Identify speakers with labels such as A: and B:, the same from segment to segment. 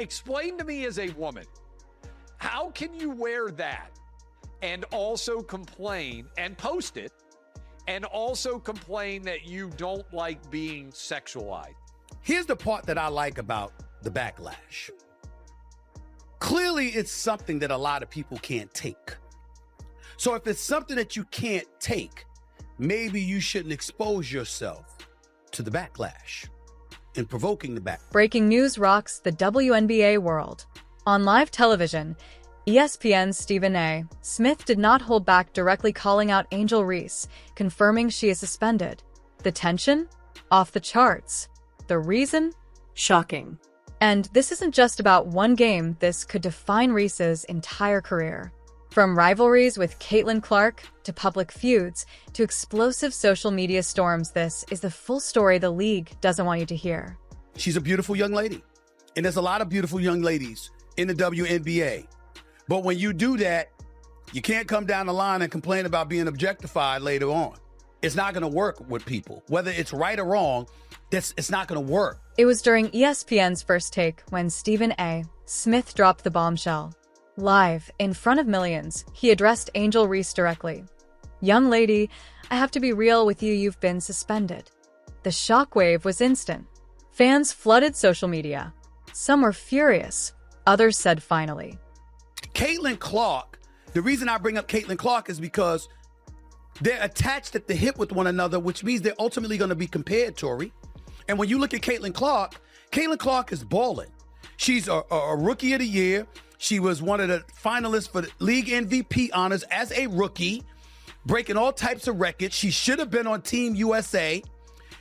A: Explain to me as a woman, how can you wear that and also complain and post it and also complain that you don't like being sexualized?
B: Here's the part that I like about the backlash. Clearly, it's something that a lot of people can't take. So if it's something that you can't take, maybe you shouldn't expose yourself to the backlash and provoking the backlash.
C: Breaking news rocks the WNBA world. On live television, ESPN's Stephen A. Smith did not hold back, directly calling out Angel Reese, confirming she is suspended. The tension? Off the charts. The reason? Shocking. And this isn't just about one game. This could define Reese's entire career. From rivalries with Caitlin Clark, to public feuds, to explosive social media storms, this is the full story the league doesn't want you to hear.
B: She's a beautiful young lady. And there's a lot of beautiful young ladies in the WNBA. But when you do that, you can't come down the line and complain about being objectified later on. It's not going to work with people. Whether it's right or wrong, it's not going to work.
C: It was during ESPN's First Take when Stephen A. Smith dropped the bombshell. Live, in front of millions, he addressed Angel Reese directly. "Young lady, I have to be real with you, you've been suspended." The shockwave was instant. Fans flooded social media. Some were furious. Others said finally.
B: Caitlin Clark, the reason I bring up Caitlin Clark is because they're attached at the hip with one another, which means they're ultimately going to be compared, Tori. And when you look at Caitlin Clark is balling. She's a rookie of the year. She was one of the finalists for the league MVP honors as a rookie, breaking all types of records. She should have been on Team USA.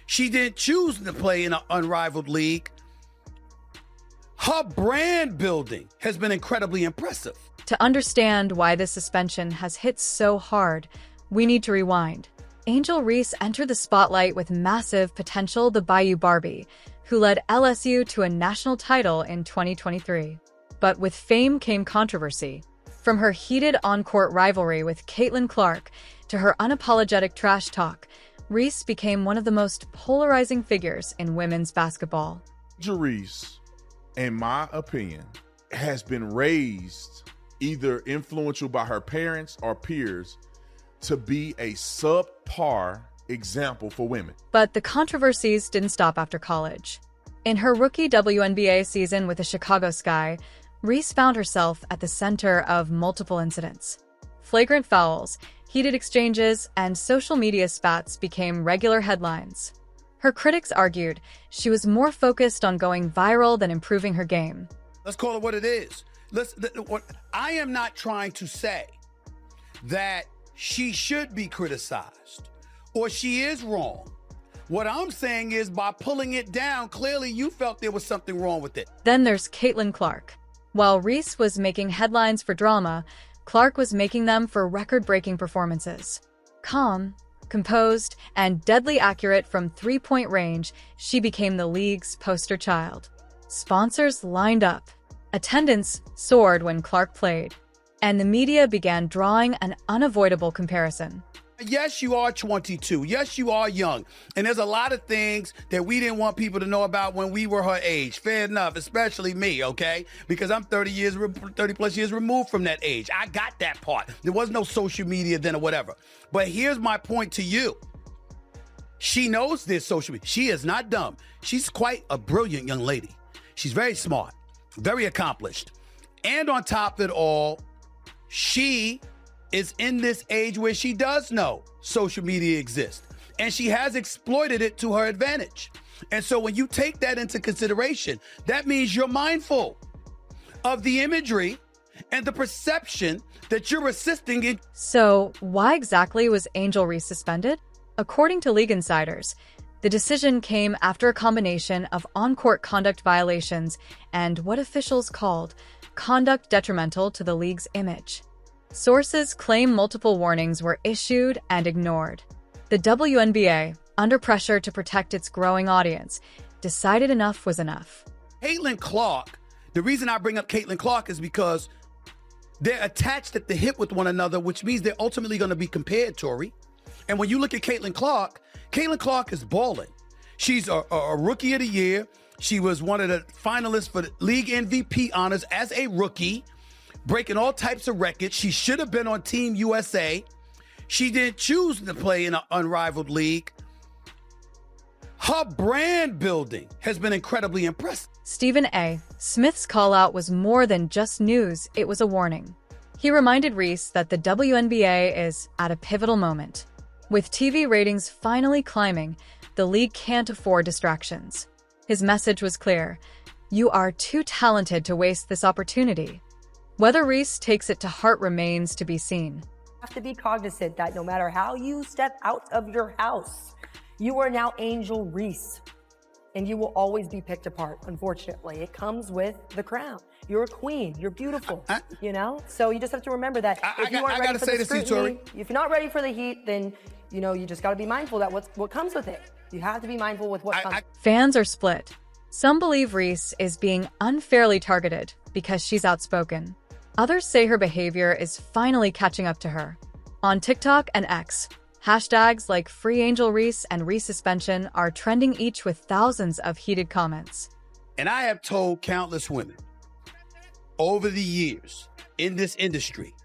B: She didn't choose to play in an unrivaled league. Her brand building has been incredibly impressive.
C: To understand why this suspension has hit so hard, we need to rewind. Angel Reese entered the spotlight with massive potential, the Bayou Barbie, who led LSU to a national title in 2023. But with fame came controversy. From her heated on-court rivalry with Caitlin Clark to her unapologetic trash talk, Reese became one of the most polarizing figures in women's basketball.
D: Angel Reese, in my opinion, has been raised either influential by her parents or peers to be a subpar example for women.
C: But the controversies didn't stop after college. In her rookie WNBA season with the Chicago Sky, Reese found herself at the center of multiple incidents. Flagrant fouls, heated exchanges, and social media spats became regular headlines. Her critics argued she was more focused on going viral than improving her game.
B: Let's call it what it is. I am not trying to say that she should be criticized or she is wrong. What I'm saying is by pulling it down, clearly you felt there was something wrong with it.
C: Then there's Caitlin Clark. While Reese was making headlines for drama, Clark was making them for record-breaking performances. Calm, composed, and deadly accurate from three-point range, she became the league's poster child. Sponsors lined up. Attendance soared when Clark played. And the media began drawing an unavoidable comparison.
B: Yes, you are 22. Yes, you are young. And there's a lot of things that we didn't want people to know about when we were her age. Fair enough, especially me, okay? Because I'm 30 plus years removed from that age. I got that part. There was no social media then or whatever. But here's my point to you. She knows this social media. She is not dumb. She's quite a brilliant young lady. She's very smart, very accomplished. And on top of it all, she is in this age where she does know social media exists, and she has exploited it to her advantage. And so when you take that into consideration, that means you're mindful of the imagery and the perception that you're assisting in.
C: So why exactly was Angel Reese suspended? According to league insiders, the decision came after a combination of on-court conduct violations and what officials called conduct detrimental to the league's image. Sources claim multiple warnings were issued and ignored. The WNBA, under pressure to protect its growing audience, decided enough was enough.
B: Caitlin Clark, the reason I bring up Caitlin Clark is because they're attached at the hip with one another, which means they're ultimately going to be compared, Tori. And when you look at Caitlin Clark is balling. She's a rookie of the year. She was one of the finalists for the league MVP honors as a rookie, breaking all types of records. She should have been on Team USA. She didn't choose to play in an unrivaled league. Her brand building has been incredibly impressive.
C: Stephen A. Smith's call-out was more than just news, it was a warning. He reminded Reese that the WNBA is at a pivotal moment. With TV ratings finally climbing, the league can't afford distractions. His message was clear: you are too talented to waste this opportunity. Whether Reese takes it to heart remains to be seen.
E: You have to be cognizant that no matter how you step out of your house, you are now Angel Reese, and you will always be picked apart, unfortunately. It comes with the crown. You're a queen. You're beautiful, you know? So you just have to remember that if you aren't ready for the scrutiny, if you're not ready for the heat, then, you know, you just got to be mindful that what comes with it. You have to be mindful with what comes.
C: Fans are split. Some believe Reese is being unfairly targeted because she's outspoken. Others say her behavior is finally catching up to her. On TikTok and X, hashtags like Free Angel Reese and Reese Suspension are trending, each with thousands of heated comments.
B: And I have told countless women over the years in this industry,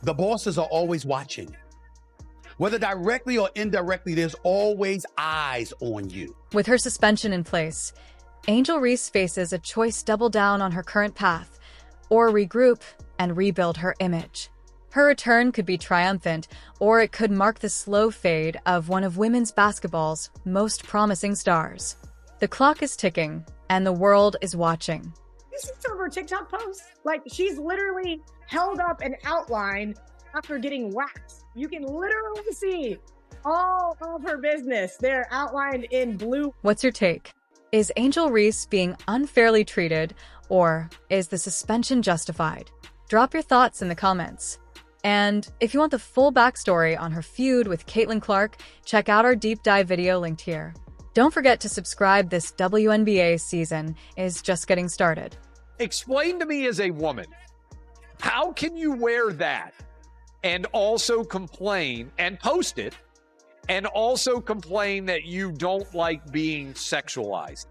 B: the bosses are always watching. Whether directly or indirectly, there's always eyes on you.
C: With her suspension in place, Angel Reese faces a choice: double down on her current path or regroup and rebuild her image. Her return could be triumphant, or it could mark the slow fade of one of women's basketball's most promising stars. The clock is ticking, and the world is watching.
F: You see some of her TikTok posts? Like, she's literally held up an outline after getting waxed. You can literally see all of her business there outlined in blue.
C: What's your take? Is Angel Reese being unfairly treated, or is the suspension justified? Drop your thoughts in the comments. And if you want the full backstory on her feud with Caitlin Clark, check out our deep dive video linked here. Don't forget to subscribe. This WNBA season is just getting started.
A: Explain to me, as a woman, how can you wear that and also complain and post it and also complain that you don't like being sexualized?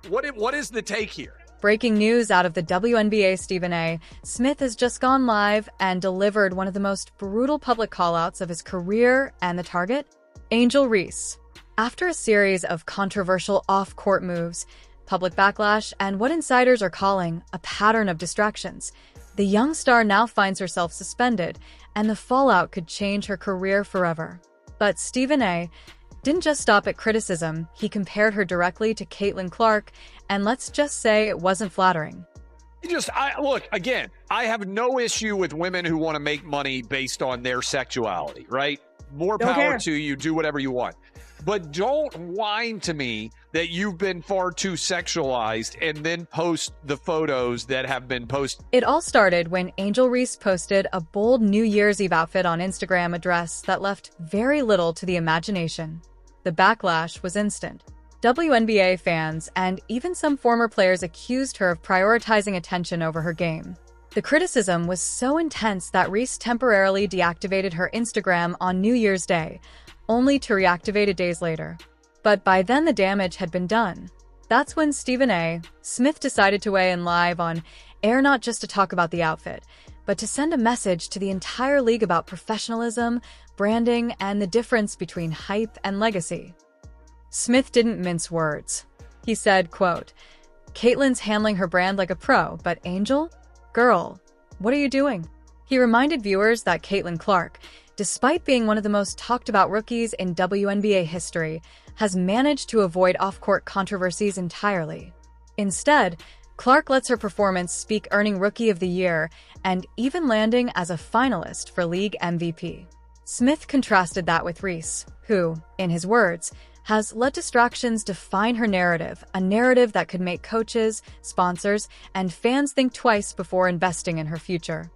A: What is the take here?
C: Breaking news out of the WNBA. Stephen A. Smith has just gone live and delivered one of the most brutal public callouts of his career, and the target? Angel Reese. After a series of controversial off-court moves, public backlash, and what insiders are calling a pattern of distractions, the young star now finds herself suspended, and the fallout could change her career forever. But Stephen A. didn't just stop at criticism. He compared her directly to Caitlin Clark, and let's just say it wasn't flattering.
A: Look, again, I have no issue with women who want to make money based on their sexuality, right? More power to you, do whatever you want. But don't whine to me that you've been far too sexualized and then post the photos that have been posted.
C: It all started when Angel Reese posted a bold New Year's Eve outfit on Instagram, a dress that left very little to the imagination. The backlash was instant. WNBA fans and even some former players accused her of prioritizing attention over her game. The criticism was so intense that Reese temporarily deactivated her Instagram on New Year's Day, only to reactivate it days later. But by then the damage had been done. That's when Stephen A. Smith decided to weigh in live on air, not just to talk about the outfit, but to send a message to the entire league about professionalism, branding, and the difference between hype and legacy. Smith didn't mince words. He said, quote, "Caitlin's handling her brand like a pro, but Angel? Girl, what are you doing?" He reminded viewers that Caitlin Clark, despite being one of the most talked about rookies in WNBA history, has managed to avoid off-court controversies entirely. Instead, Clark lets her performance speak, earning Rookie of the Year and even landing as a finalist for League MVP. Smith contrasted that with Reese, who, in his words, has let distractions define her narrative, a narrative that could make coaches, sponsors, and fans think twice before investing in her future.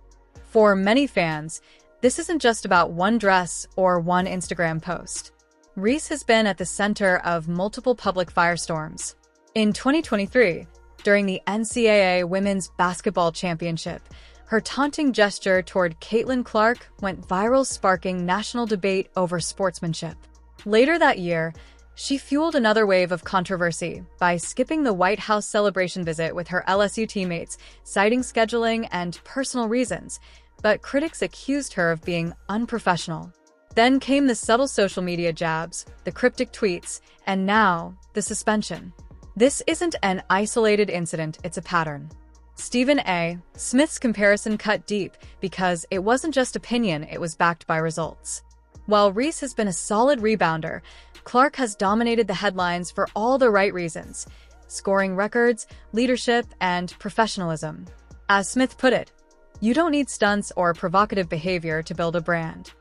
C: For many fans, this isn't just about one dress or one Instagram post. Reese has been at the center of multiple public firestorms. In 2023, during the NCAA Women's Basketball Championship, her taunting gesture toward Caitlin Clark went viral, sparking national debate over sportsmanship. Later that year, She fueled another wave of controversy by skipping the White House celebration visit with her LSU teammates, citing scheduling and personal reasons, but critics accused her of being unprofessional. Then came the subtle social media jabs, the cryptic tweets, and now, the suspension. This isn't an isolated incident, it's a pattern. Stephen A. Smith's comparison cut deep because it wasn't just opinion, it was backed by results. While Reese has been a solid rebounder, Clark has dominated the headlines for all the right reasons: scoring records, leadership, and professionalism. As Smith put it, you don't need stunts or provocative behavior to build a brand.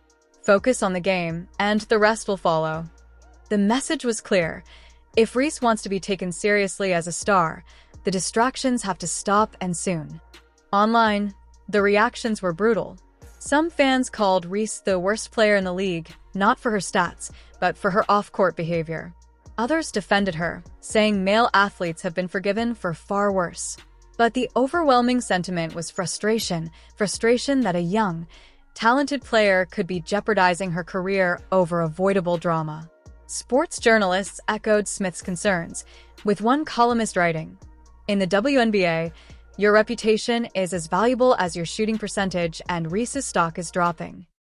C: Focus on the game, and the rest will follow. The message was clear. If Reese wants to be taken seriously as a star, the distractions have to stop, and soon. Online, the reactions were brutal. Some fans called Reese the worst player in the league, not for her stats, but for her off-court behavior. Others defended her, saying male athletes have been forgiven for far worse. But the overwhelming sentiment was frustration that a young, talented player could be jeopardizing her career over avoidable drama. Sports journalists echoed Smith's concerns, with one columnist writing, "In the WNBA, your reputation is as valuable as your shooting percentage, and Reese's stock is dropping."